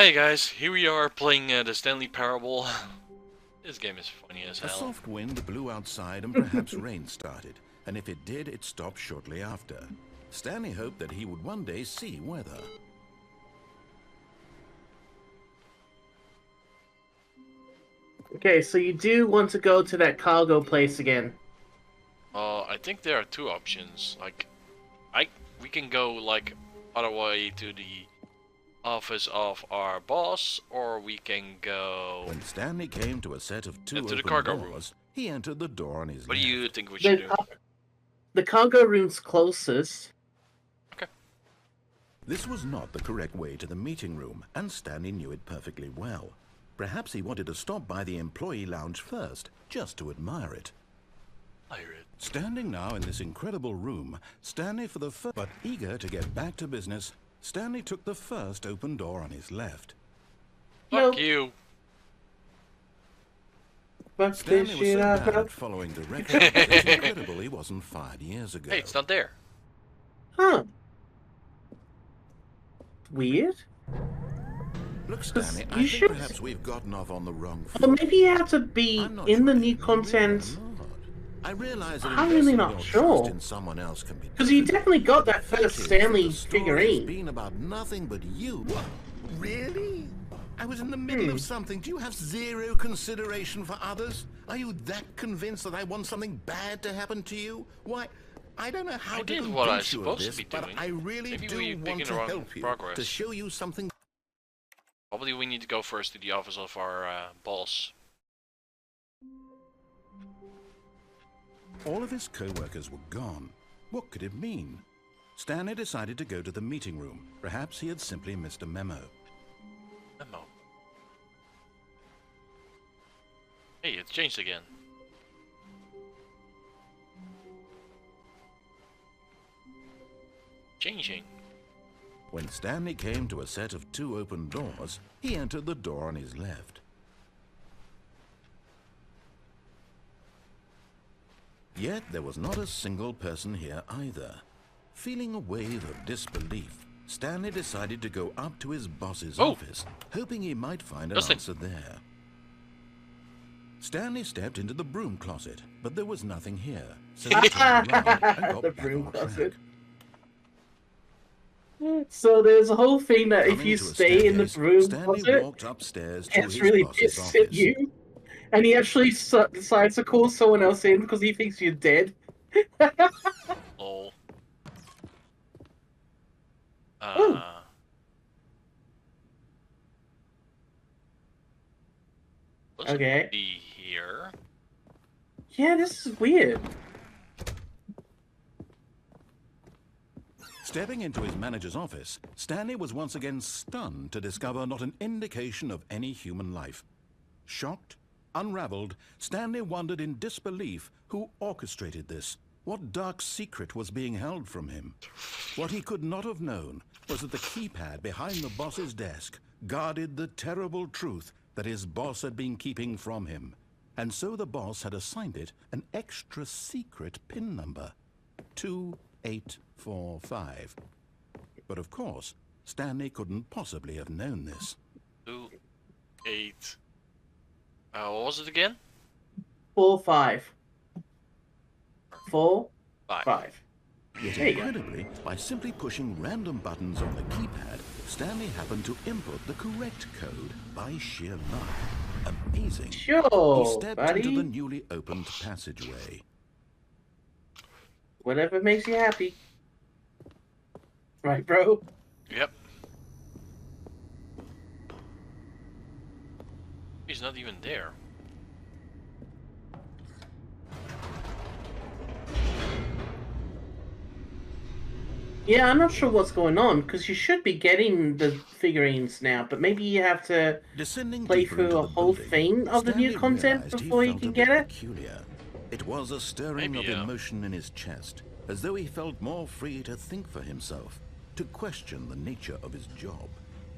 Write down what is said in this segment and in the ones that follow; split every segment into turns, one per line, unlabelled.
Hey guys, here we are playing the Stanley Parable. This game is funny as
A
hell.
soft wind blew outside and perhaps rain started, and if it did, it stopped shortly after. Stanley hoped that he would one day see weather.
Okay, so you do want to go to that cargo place again.
I think there are two options. We can go like other way to the office of our boss, or we can go.
When Stanley came to a set of two
Into the
open
cargo
doors, he entered the door on his
What do
left.
you think we should do?
The cargo room's closest.
Okay.
This was not the correct way to the meeting room, and Stanley knew it perfectly well. Perhaps he wanted to stop by the employee lounge first, just to admire it. Standing now in this incredible room, Stanley for the first, but eager to get back to business, Stanley took the first open door on his left.
Fuck you.
Fuck
Stanley
this
was
shit
so
up.
bad at following directions that it's incredible he wasn't fired years ago.
Hey, it's not there.
Huh. Weird.
Look, Stanley, I
You
think
should-
perhaps we've gotten off on the wrong foot.
Well, maybe you have to be
I'm not
in
sure
the
I
new
really
content.
am not. I realize that
I'm really
investing
not
your
sure.
trust in someone else can be
Because you
difficult.
definitely got that
The fact
first
is
Stanley
that the story has
figurine.
been about nothing but you. What? Really? I was in the middle of something. Do you have zero consideration for others? Are you that convinced that I want something bad to happen to you? Why, I don't know how
I
to
did
convince
what I was
you of
supposed to
this,
be
but
doing.
I really
Maybe
do
we're
want
picking
to
the wrong
help you,
progress.
to show you something.
Probably we need to go first to the office of our boss.
All of his co-workers were gone. What could it mean? Stanley decided to go to the meeting room. Perhaps he had simply missed a memo.
Memo. Hey, it's changed again. Changing.
When Stanley came to a set of two open doors, he entered the door on his left. Yet there was not a single person here either. Feeling a wave of disbelief, Stanley decided to go up to his boss's office, hoping he might find an answer there. Stanley stepped into the broom closet, but there was nothing here, so he turned around and got
The
back
broom
on track.
closet. So there's a whole thing that if
Coming
you
to a
stay in the
staircase,
broom
Stanley
closet,
walked upstairs to
it's
his
really
boss's
pissed at
office.
you. And he actually decides to call someone else in because he thinks you're dead.
Lol.
Oh. Okay.
Be here.
Yeah, this is weird.
Stepping into his manager's office, Stanley was once again stunned to discover not an indication of any human life. Shocked, unraveled, Stanley wondered in disbelief who orchestrated this. What dark secret was being held from him? What he could not have known was that the keypad behind the boss's desk guarded the terrible truth that his boss had been keeping from him. And so the boss had assigned it an extra secret PIN number. 2845. But of course, Stanley couldn't possibly have known this.
2, 8. What was it again?
4, 5. 4,
5.
5.
Yet
There you go.
incredibly, by simply pushing random buttons on the keypad, Stanley happened to input the correct code by sheer luck. Amazing.
Sure,
He stepped
buddy.
into the newly opened passageway.
Whatever makes you happy. Right, bro?
Yep. He's not even there.
Yeah, I'm not sure what's going on, because you should be getting the figurines now, but maybe you have to
Descending
play
deeper
through
into
a
the
whole
building,
thing of the new
Stanley
content
realized he
before you
felt
can
a
get
bit
it.
peculiar. It was a stirring
Maybe,
of
yeah.
emotion in his chest, as though he felt more free to think for himself, to question the nature of his job.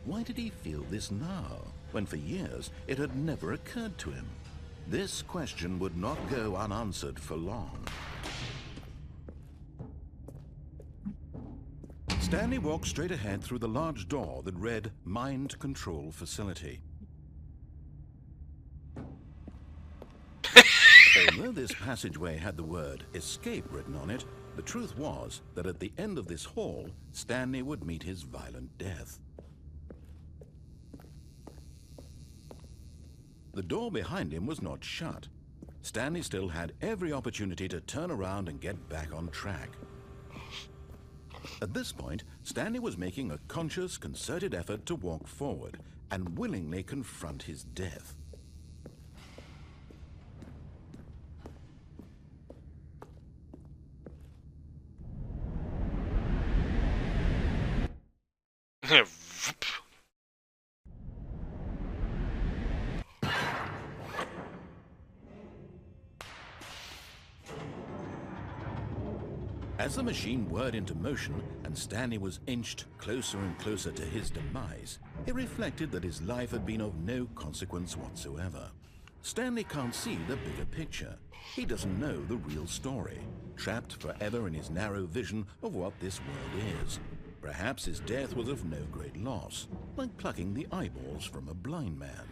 Why did he feel this now, when for years it had never occurred to him? This question would not go unanswered for long. Stanley walked straight ahead through the large door that read Mind Control Facility. Although this passageway had the word escape written on it, the truth was that at the end of this hall, Stanley would meet his violent death. The door behind him was not shut. Stanley still had every opportunity to turn around and get back on track. At this point, Stanley was making a conscious, concerted effort to walk forward and willingly confront his death. As the machine whirred into motion and Stanley was inched closer and closer to his demise, it reflected that his life had been of no consequence whatsoever. Stanley can't see the bigger picture. He doesn't know the real story, trapped forever in his narrow vision of what this world is. Perhaps his death was of no great loss, like plucking the eyeballs from a blind man.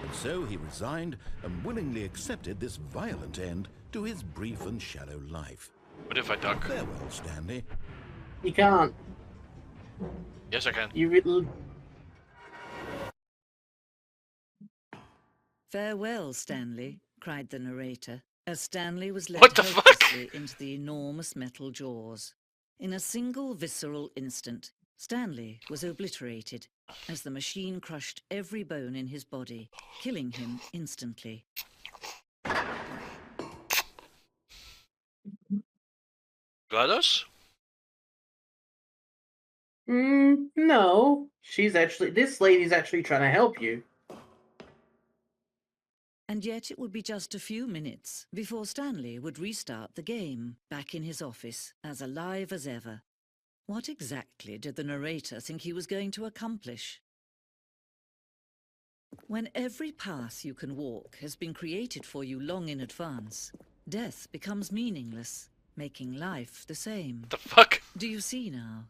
And so he resigned and willingly accepted this violent end to his brief and shallow life.
What if I duck?
Farewell, Stanley.
You can't.
Yes, I can.
Farewell, Stanley, cried the narrator, as Stanley was
What
led
the fuck?
helplessly into the enormous metal jaws. In a single visceral instant, Stanley was obliterated as the machine crushed every bone in his body, killing him instantly.
GLaDOS?
No. This lady's actually trying to help you.
And yet it would be just a few minutes before Stanley would restart the game, back in his office, as alive as ever. What exactly did the narrator think he was going to accomplish? When every path you can walk has been created for you long in advance, death becomes meaningless, making life the same.
The fuck?
Do you see now?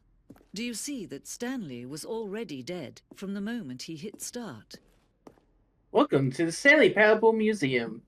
Do you see that Stanley was already dead from the moment he hit start?
Welcome to the Stanley Parable Museum.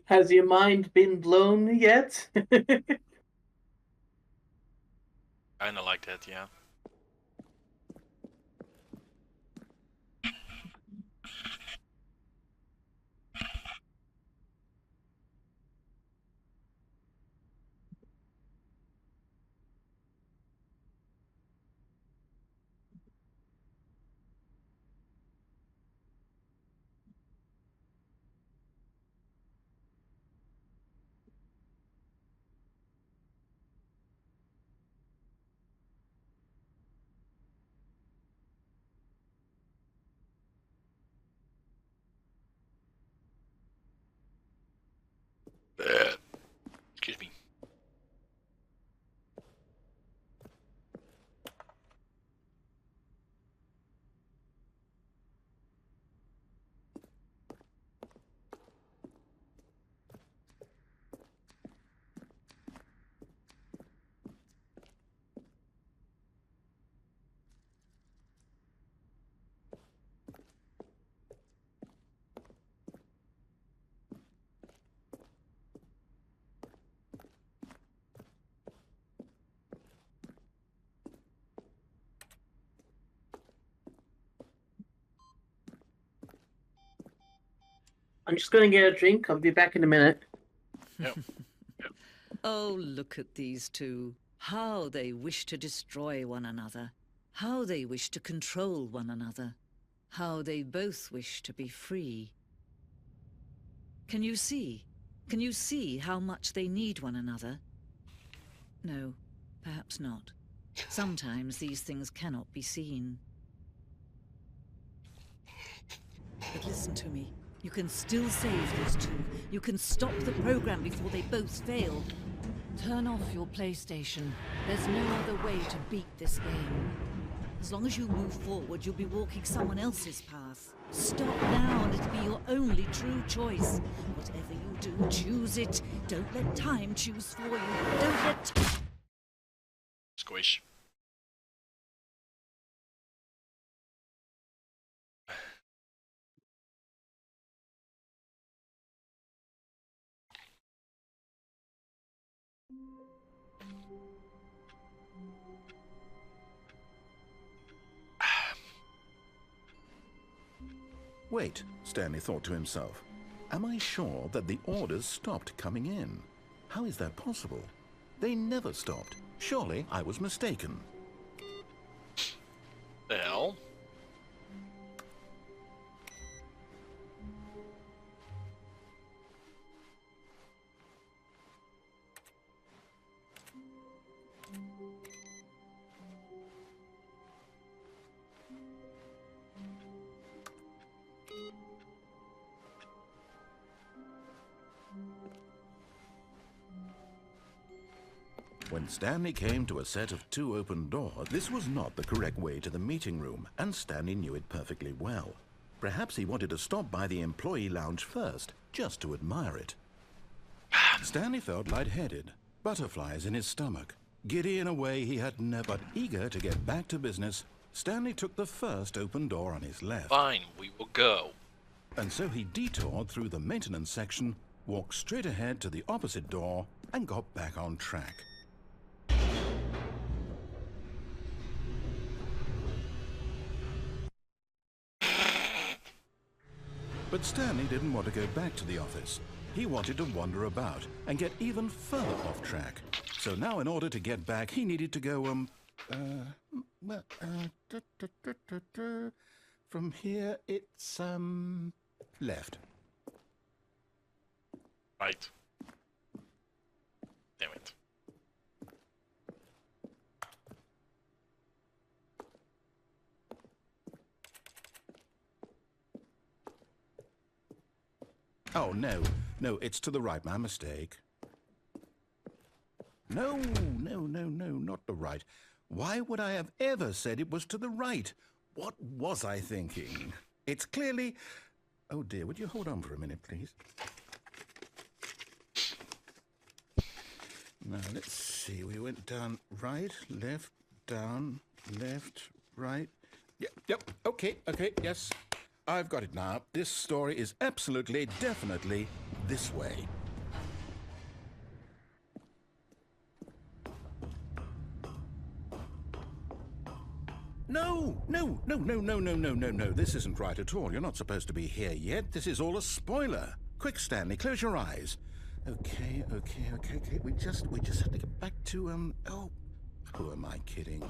Has your mind been blown yet?
Kinda like that, yeah. Excuse me.
I'm just going to get a drink. I'll be back in a minute.
Yep.
Oh, look at these two. How they wish to destroy one another. How they wish to control one another. How they both wish to be free. Can you see? Can you see how much they need one another? No, perhaps not. Sometimes these things cannot be seen. But listen to me. You can still save these two. You can stop the program before they both fail. Turn off your PlayStation. There's no other way to beat this game. As long as you move forward, you'll be walking someone else's path. Stop now and it'll be your only true choice. Whatever you do, choose it. Don't let time choose for you. Don't let...
Squish.
Wait, Stanley thought to himself. Am I sure that the orders stopped coming in? How is that possible? They never stopped. Surely I was mistaken.
The hell?
When Stanley came to a set of 2 open doors, this was not the correct way to the meeting room, and Stanley knew it perfectly well. Perhaps he wanted to stop by the employee lounge first, just to admire it. Stanley felt lightheaded, butterflies in his stomach. Giddy in a way he had never, but eager to get back to business, Stanley took the first open door on his left.
Fine, we will go.
And so he detoured through the maintenance section, walked straight ahead to the opposite door, and got back on track. But Stanley didn't want to go back to the office. He wanted to wander about and get even further off track. So now in order to get back, he needed to go, from here it's, left.
Right. Damn it.
Oh, no, it's to the right, my mistake. No, not the right. Why would I have ever said it was to the right? What was I thinking? It's clearly... Oh dear, would you hold on for a minute, please? Now, let's see, we went down right, left, down, left, right. Yep, okay, yes. I've got it now. This story is absolutely, definitely this way. No. This isn't right at all. You're not supposed to be here yet. This is all a spoiler. Quick, Stanley, close your eyes. Okay. We just have to get back to, oh, who am I kidding?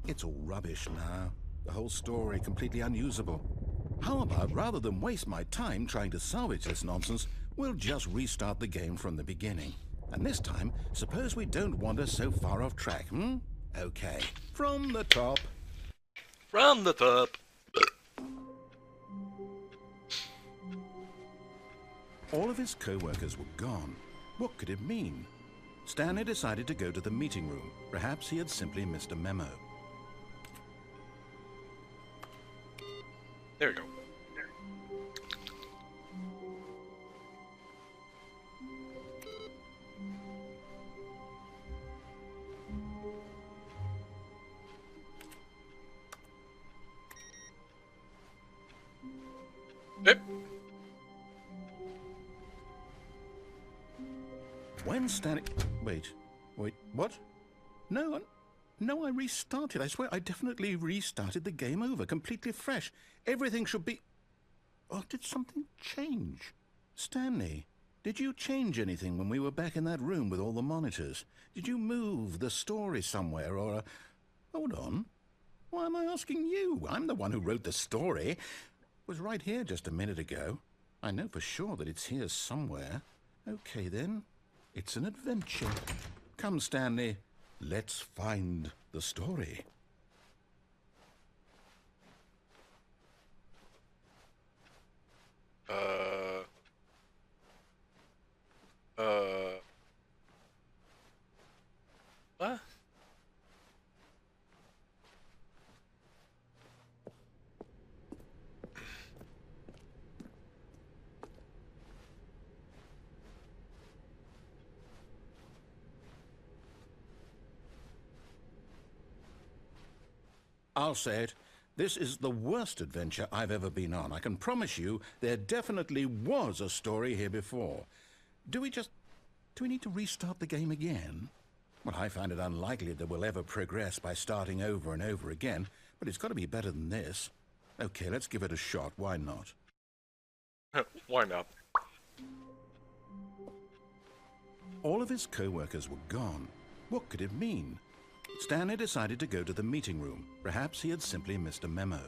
It's all rubbish now. The whole story completely unusable. How about, rather than waste my time trying to salvage this nonsense, we'll just restart the game from the beginning. And this time, suppose we don't wander so far off track, hmm? Okay, from the top.
From the top.
All of his co-workers were gone. What could it mean? Stanley decided to go to the meeting room. Perhaps he had simply missed a memo.
There we go. Yep.
When Stanley... Wait, what? No, I restarted. I swear I definitely restarted the game over, completely fresh. Everything should be... Oh, did something change? Stanley, did you change anything when we were back in that room with all the monitors? Did you move the story somewhere or... Hold on. Why am I asking you? I'm the one who wrote the story. It was right here just a minute ago. I know for sure that it's here somewhere. Okay, then. It's an adventure. Come, Stanley. Let's find the story.
What?
I'll say it. This is the worst adventure I've ever been on. I can promise you there definitely was a story here before. Do we need to restart the game again? Well, I find it unlikely that we'll ever progress by starting over and over again, but it's got to be better than this. Okay, let's give it a shot. Why not?
Why not?
All of his co-workers were gone. What could it mean? Stanley decided to go to the meeting room. Perhaps he had simply missed a memo.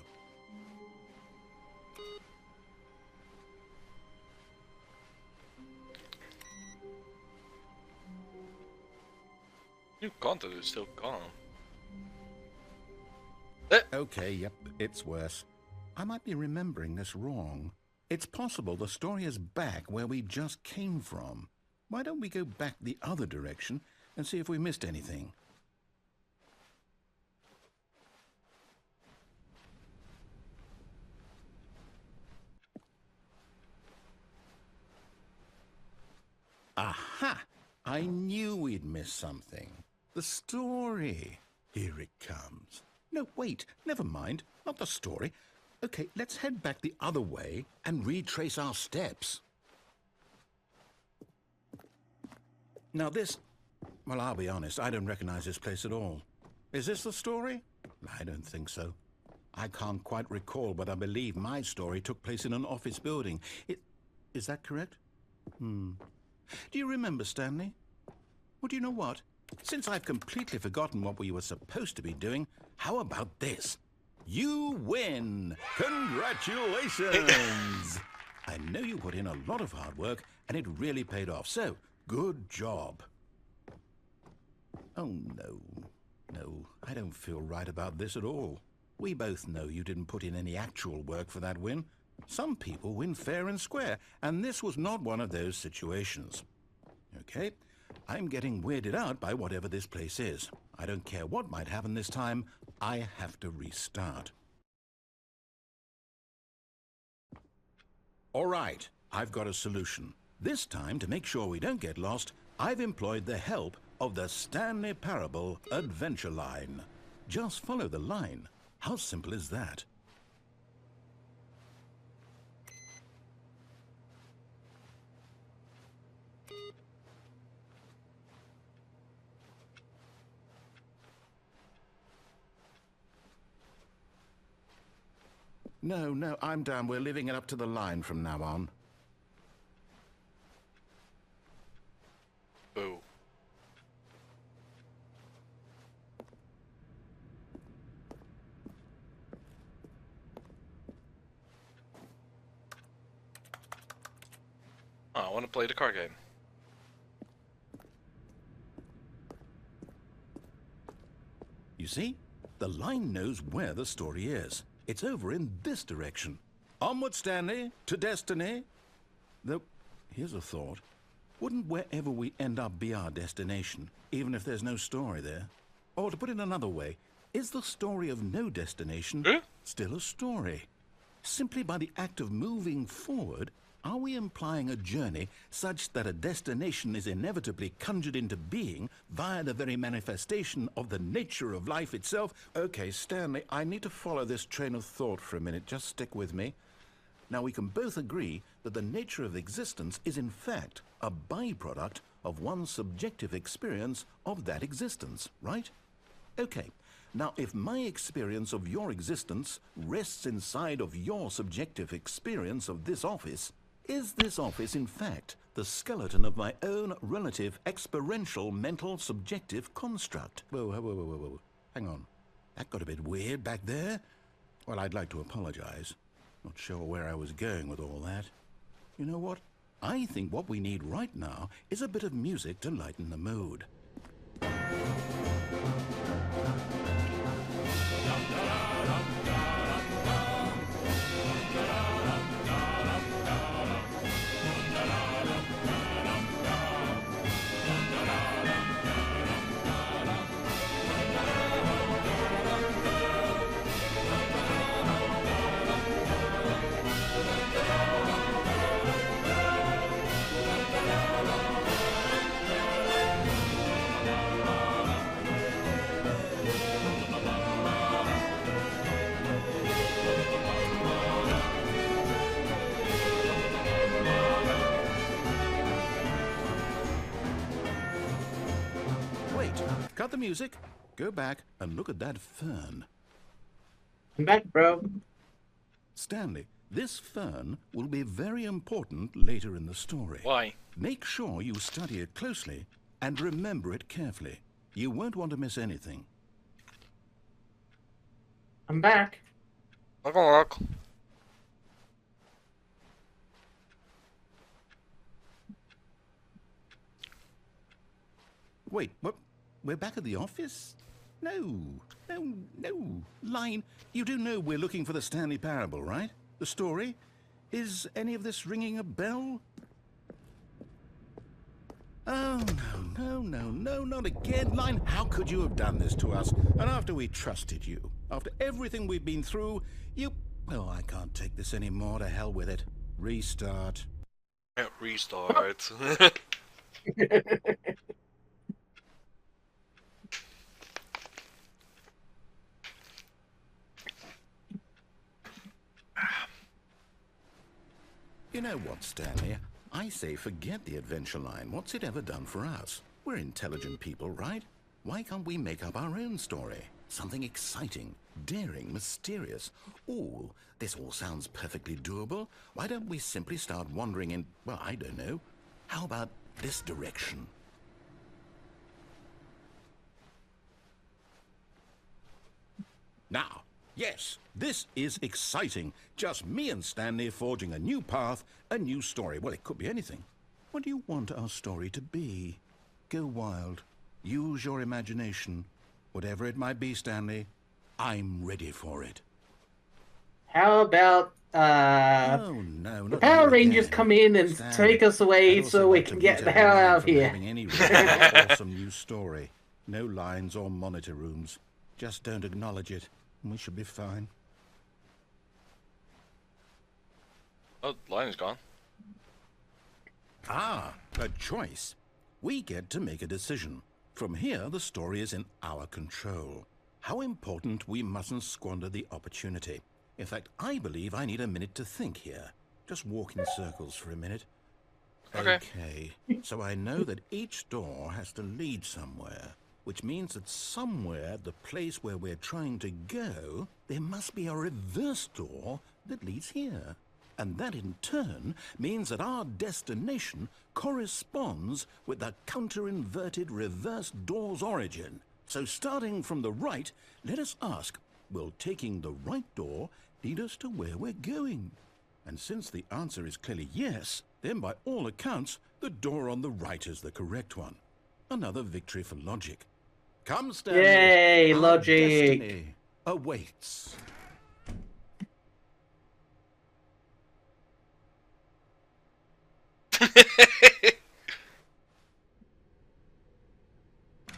New content is still gone.
Okay, yep, it's worse. I might be remembering this wrong. It's possible the story is back where we just came from. Why don't we go back the other direction and see if we missed anything? Aha! I knew we'd miss something. The story. Here it comes. No, wait, never mind. Not the story. Okay, let's head back the other way and retrace our steps. Now this... Well, I'll be honest, I don't recognize this place at all. Is this the story? I don't think so. I can't quite recall, but I believe my story took place in an office building. Is that correct? Do you remember, Stanley? Well, do you know what? Since I've completely forgotten what we were supposed to be doing, how about this? You win! Congratulations! I know you put in a lot of hard work, and it really paid off, so good job. Oh, no. No, I don't feel right about this at all. We both know you didn't put in any actual work for that win. Some people win fair and square, and this was not one of those situations. Okay, I'm getting weirded out by whatever this place is. I don't care what might happen this time. I have to restart. All right, I've got a solution. This time, to make sure we don't get lost, I've employed the help of the Stanley Parable Adventure Line. Just follow the line. How simple is that? No, I'm down. We're leaving it up to the line from now on.
Boo. Oh, I want to play the card game.
You see? The line knows where the story is. It's over in this direction. Onward, Stanley, to destiny. Though, here's a thought. Wouldn't wherever we end up be our destination, even if there's no story there? Or to put it another way, is the story of no destination still a story? Simply by the act of moving forward, are we implying a journey such that a destination is inevitably conjured into being via the very manifestation of the nature of life itself? Okay, Stanley, I need to follow this train of thought for a minute. Just stick with me. Now, we can both agree that the nature of existence is in fact a byproduct of one's subjective experience of that existence, right? Okay. Now, if my experience of your existence rests inside of your subjective experience of this office, is this office, in fact, the skeleton of my own relative experiential mental subjective construct? Whoa. Hang on. That got a bit weird back there. Well, I'd like to apologize. Not sure where I was going with all that. You know what? I think what we need right now is a bit of music to lighten the mood. Wait, cut the music, go back and look at that fern.
I'm back, bro.
Stanley, this fern will be very important later in the story.
Why?
Make sure you study it closely and remember it carefully. You won't want to miss anything.
I'm back.
Look.
Wait, what? We're back at the office? No. Line, you do know we're looking for the Stanley Parable, right? The story? Is any of this ringing a bell? Oh, no, not again. Line, how could you have done this to us? And after we trusted you, after everything we've been through, you... Oh, I can't take this anymore. To hell with it. Restart.
Restart.
You know what, Stanley? I say forget the adventure line. What's it ever done for us? We're intelligent people, right? Why can't we make up our own story? Something exciting, daring, mysterious. Ooh, this all sounds perfectly doable. Why don't we simply start wandering in, well, I don't know. How about this direction? Now, yes, this is exciting. Just me and Stanley forging a new path, a new story. Well, it could be anything. What do you want our story to be? Go wild. Use your imagination. Whatever it might be, Stanley, I'm ready for it.
How about
Oh, no,
the
not
Power
you
Rangers
again.
come in and
Stanley,
take us away
I'd also
so we
like to
can get the
veto
hell
you
out of
from
here?
having any really awesome new story. No lines or monitor rooms. Just don't acknowledge it, and we should be fine.
Oh, the line is gone.
Ah, a choice. We get to make a decision. From here, the story is in our control. How important we mustn't squander the opportunity. In fact, I believe I need a minute to think here. Just walk in circles for a minute.
Okay.
So I know that each door has to lead somewhere, which means that somewhere at the place where we're trying to go, there must be a reverse door that leads here. And that in turn means that our destination corresponds with the counter-inverted reverse door's origin. So starting from the right, let us ask, will taking the right door lead us to where we're going? And since the answer is clearly yes, then by all accounts, the door on the right is the correct one. Another victory for logic. Come, Stanley.
Yay,
Our
logic.
destiny awaits.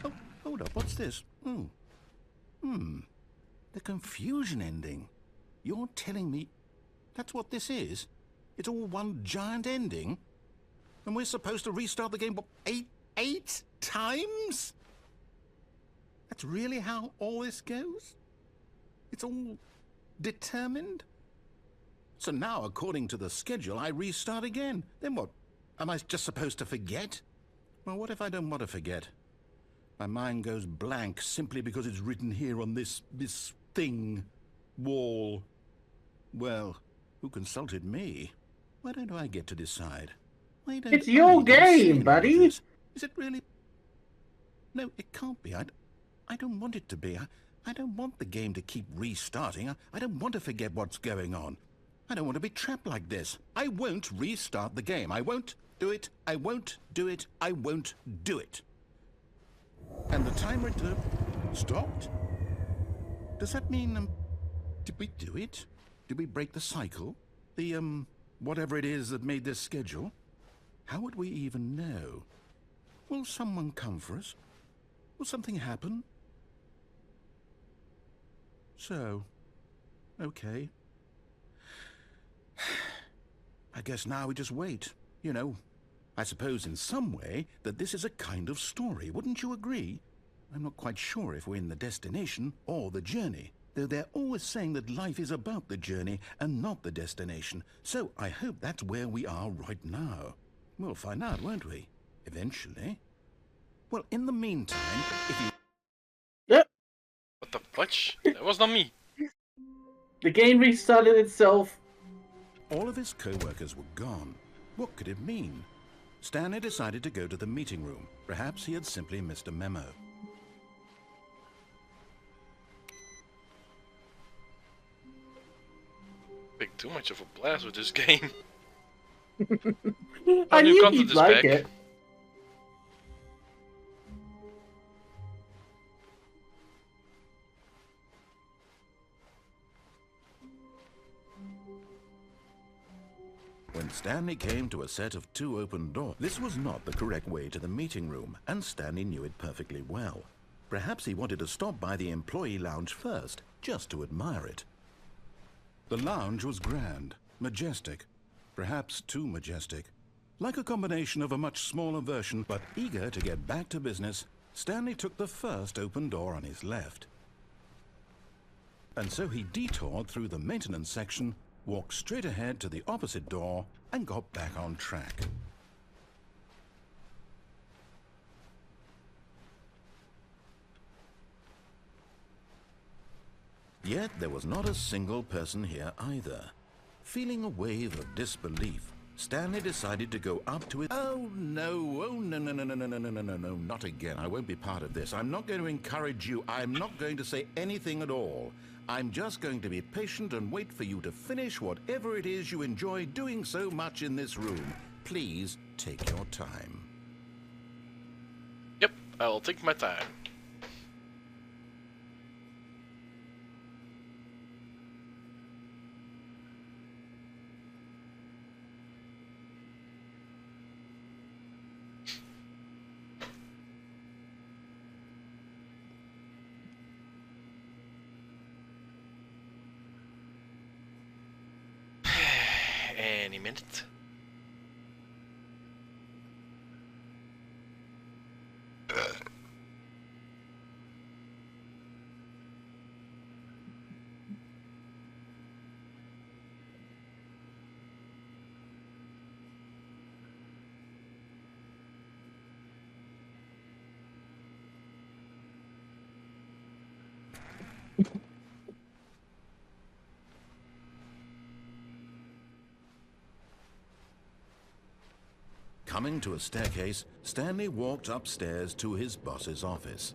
Oh, hold up, what's this? The confusion ending. You're telling me that's what this is? It's all one giant ending? And we're supposed to restart the game, what, eight times? That's really how all this goes? It's all determined? So now, according to the schedule, I restart again. Then what? Am I just supposed to forget? Well, what if I don't want to forget? My mind goes blank simply because it's written here on this thing, wall. Well, who consulted me? Why don't I get to decide? Why don't
It's your
I get a say
game,
in all
buddy.
this? Is it really? No, it can't be. I don't want it to be. I don't want the game to keep restarting. I don't want to forget what's going on. I don't want to be trapped like this. I won't restart the game. I won't do it. I won't do it. I won't do it. And the timer stopped? Does that mean, did we do it? Did we break the cycle? The, whatever it is that made this schedule? How would we even know? Will someone come for us? Will something happen? So, okay. I guess now we just wait, you know. I suppose in some way that this is a kind of story, wouldn't you agree? I'm not quite sure if we're in the destination or the journey, though they're always saying that life is about the journey and not the destination, so I hope that's where we are right now. We'll find out, won't we? Eventually. Well, in the meantime, if you...
Yep.
What the fudge? That was not me.
The game restarted itself.
All of his co-workers were gone. What could it mean? Stanley decided to go to the meeting room. Perhaps he had simply missed a memo.
Big too much of a blast with this game.
I
new
knew
content
you'd
is
like
back.
it.
When Stanley came to a set of 2 open doors, this was not the correct way to the meeting room, and Stanley knew it perfectly well. Perhaps he wanted to stop by the employee lounge first, just to admire it. The lounge was grand, majestic, perhaps too majestic. Like a combination of a much smaller version, but eager to get back to business, Stanley took the first open door on his left. And so he detoured through the maintenance section, walked straight ahead to the opposite door, and got back on track. Yet there was not a single person here either. Feeling a wave of disbelief, Stanley decided to go up to it. Oh no, no, not again. I won't be part of this. I'm not going to encourage you. I'm not going to say anything at all. I'm just going to be patient and wait for you to finish whatever it is you enjoy doing so much in this room. Please take your time.
Yep, I'll take my time. Any minute.
Coming to a staircase, Stanley walked upstairs to his boss's office.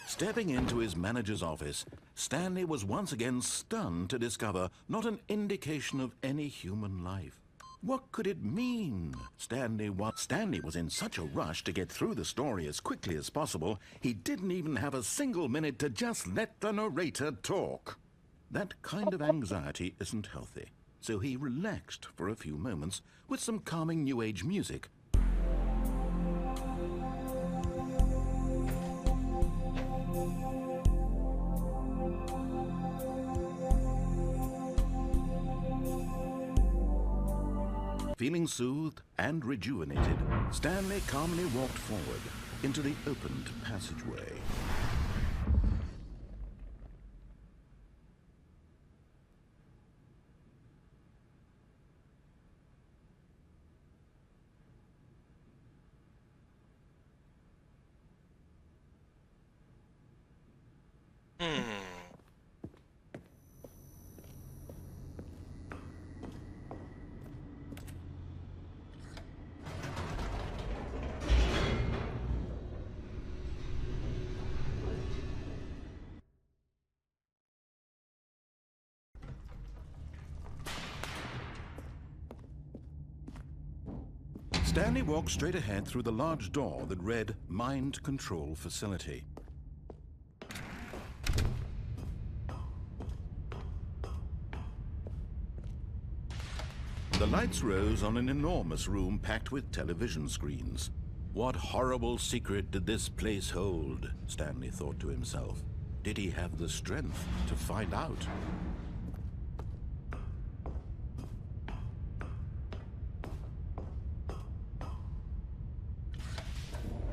Stepping into his manager's office, Stanley was once again stunned to discover not an indication of any human life. What could it mean? Stanley was in such a rush to get through the story as quickly as possible, he didn't even have a single minute to just let the narrator talk. That kind of anxiety isn't healthy, so he relaxed for a few moments with some calming New Age music. Feeling soothed and rejuvenated, Stanley calmly walked forward into the opened passageway.
Hmm.
Stanley walked straight ahead through the large door that read Mind Control Facility. The lights rose on an enormous room packed with television screens. What horrible secret did this place hold? Stanley thought to himself. Did he have the strength to find out?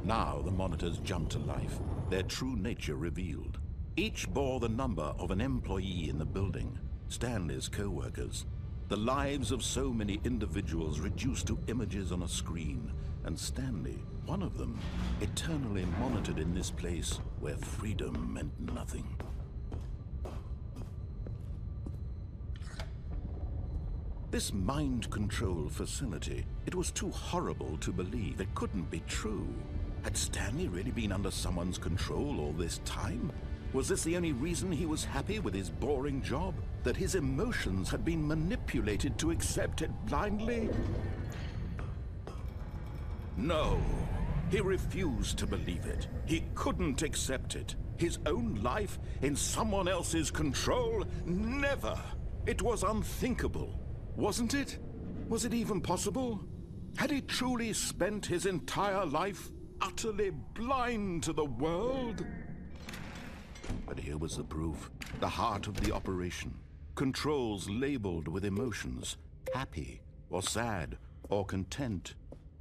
Now the monitors jumped to life, their true nature revealed. Each bore the number of an employee in the building, Stanley's co-workers. The lives of so many individuals reduced to images on a screen, and Stanley, one of them, eternally monitored in this place where freedom meant nothing. This mind control facility, it was too horrible to believe. It couldn't be true. Had Stanley really been under someone's control all this time? Was this the only reason he was happy with his boring job? That his emotions had been manipulated to accept it blindly? No, he refused to believe it. He couldn't accept it. His own life in someone else's control? Never! It was unthinkable. Wasn't it? Was it even possible? Had he truly spent his entire life utterly blind to the world? But here was the proof. The heart of the operation. Controls labeled with emotions. Happy, or sad, or content.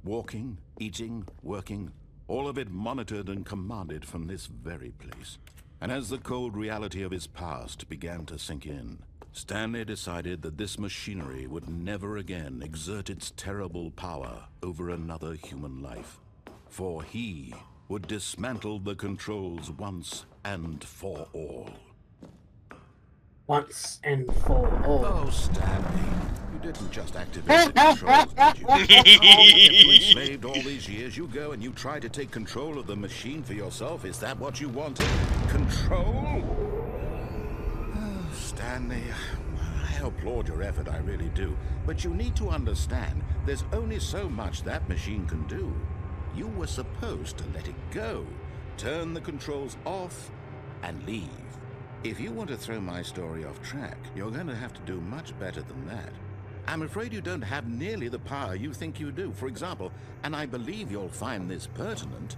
Walking, eating, working. All of it monitored and commanded from this very place. And as the cold reality of his past began to sink in, Stanley decided that this machinery would never again exert its terrible power over another human life. For he would dismantle the controls once and for all.
Once and for all.
Oh, Stanley, you didn't just activate the controls, did you? After you enslaved all these years, you go and you try to take control of the machine for yourself. Is that what you wanted? Control? Oh, Stanley, I applaud your effort, I really do. But you need to understand, there's only so much that machine can do. You were supposed to let it go, turn the controls off, and leave. If you want to throw my story off track, you're going to have to do much better than that. I'm afraid you don't have nearly the power you think you do. For example, and I believe you'll find this pertinent,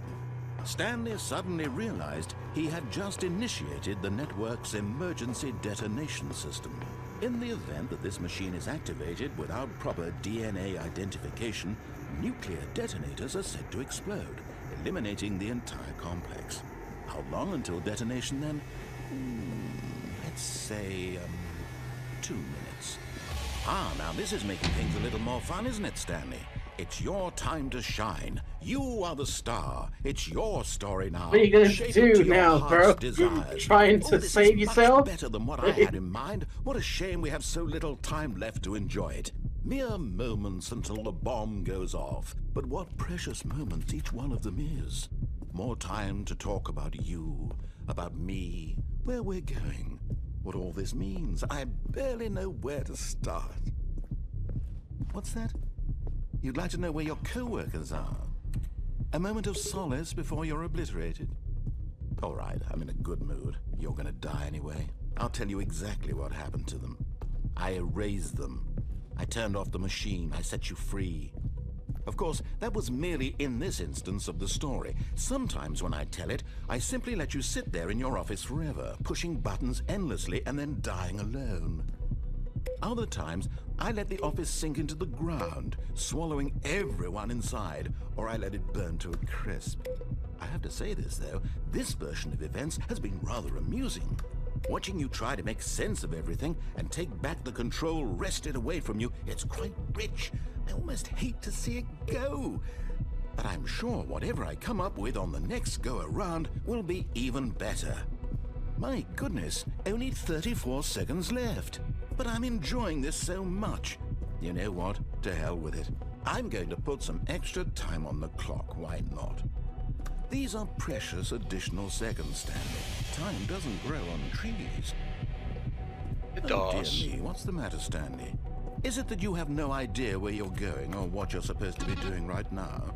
Stanley suddenly realized he had just initiated the network's emergency detonation system. In the event that this machine is activated without proper DNA identification, nuclear detonators are said to explode, eliminating the entire complex. How long until detonation then? Let's say, 2 minutes. Now this is making things a little more fun, isn't it, Stanley? It's your time to shine. You are the star. It's your story now.
What are you gonna
Shape
do
it to your
now, bro?
heart's desires.
Trying to
this
save
is
yourself?
much better than what I had in mind. What a shame we have so little time left to enjoy it. Mere moments until the bomb goes off. But what precious moments each one of them is. More time to talk about you, about me, where we're going, what all this means. I barely know where to start. What's that? You'd like to know where your co-workers are? A moment of solace before you're obliterated? All right, I'm in a good mood. You're gonna die anyway. I'll tell you exactly what happened to them. I erased them. I turned off the machine. I set you free. Of course, that was merely in this instance of the story. Sometimes when I tell it, I simply let you sit there in your office forever, pushing buttons endlessly and then dying alone. Other times, I let the office sink into the ground, swallowing everyone inside, or I let it burn to a crisp. I have to say this, though, this version of events has been rather amusing. Watching you try to make sense of everything and take back the control wrested away from you, it's quite rich. I almost hate to see it go. But I'm sure whatever I come up with on the next go-around will be even better. My goodness, only 34 seconds left. But I'm enjoying this so much. You know what? To hell with it. I'm going to put some extra time on the clock, why not? These are precious additional seconds, Stanley. Time doesn't grow on trees.
It
Oh
does.
dear me, what's the matter, Stanley? Is it that you have no idea where you're going or what you're supposed to be doing right now?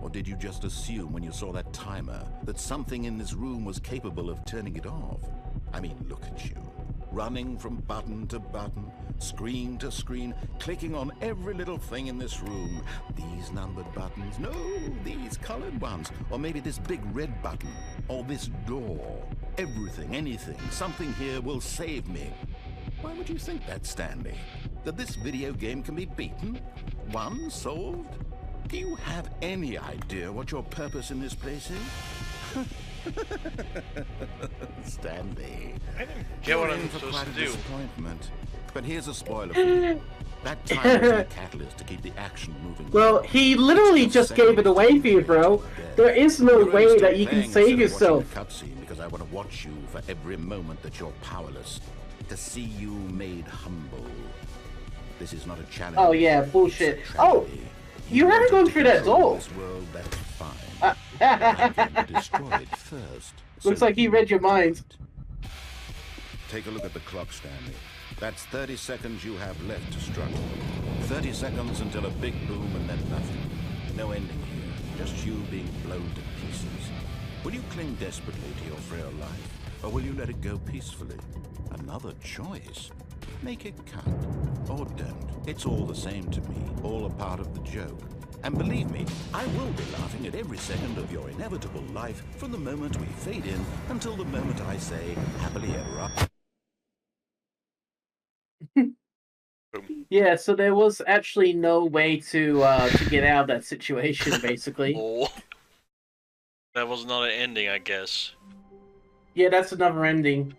Or did you just assume when you saw that timer that something in this room was capable of turning it off? I mean, look at you. Running from button to button, screen to screen, clicking on every little thing in this room. These numbered buttons, no, these colored ones. Or maybe this big red button, or this door. Everything, anything, something here will save me. Why would you think that, Stanley? That this video game can be beaten? Won? Solved? Do you have any idea what your purpose in this place is? Stanley.
I didn't get what
You're
I'm
in for
supposed
quite
to
a
do.
disappointment. But here's a spoiler for you. That time was the catalyst to keep the action moving.
Well, he literally just gave it away for you, bro. There is no
You're only
way
still
that you can
playing
save
instead of watching
yourself.
the cutscene because I want to watch you for every moment that you're powerless. To see you made humble. This is not a challenge.
Oh yeah, bullshit.
It's a
Oh,
tragedy.
you haven't gone through that
control
door.
This world, that's fine. I came to destroy it first.
Looks
so
like he read your mind.
Take a look at the clock, Stanley. That's 30 seconds you have left to struggle. 30 seconds until a big boom and then nothing. No ending here. Just you being blown to pieces. Will you cling desperately to your frail life? Or will you let it go peacefully? Another choice. Make it count. Or don't. It's all the same to me. All a part of the joke. And believe me, I will be laughing at every second of your inevitable life from the moment we fade in until the moment I say, happily ever after.
Yeah, so there was actually no way to get out of that situation, basically.
Oh. That was not an ending, I guess.
Yeah, that's another ending.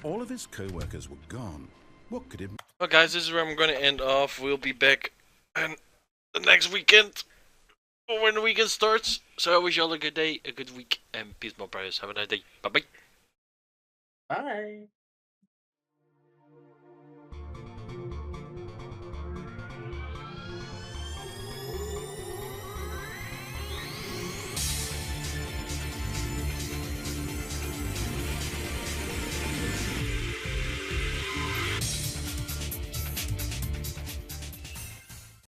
All of his co-workers were gone. What could it...
Well, guys, this is where I'm going to end off. We'll be back and the next weekend, or when the weekend starts. So I wish you all a good day, a good week, and peace, my brothers. Have a nice day. Bye-bye.
Bye.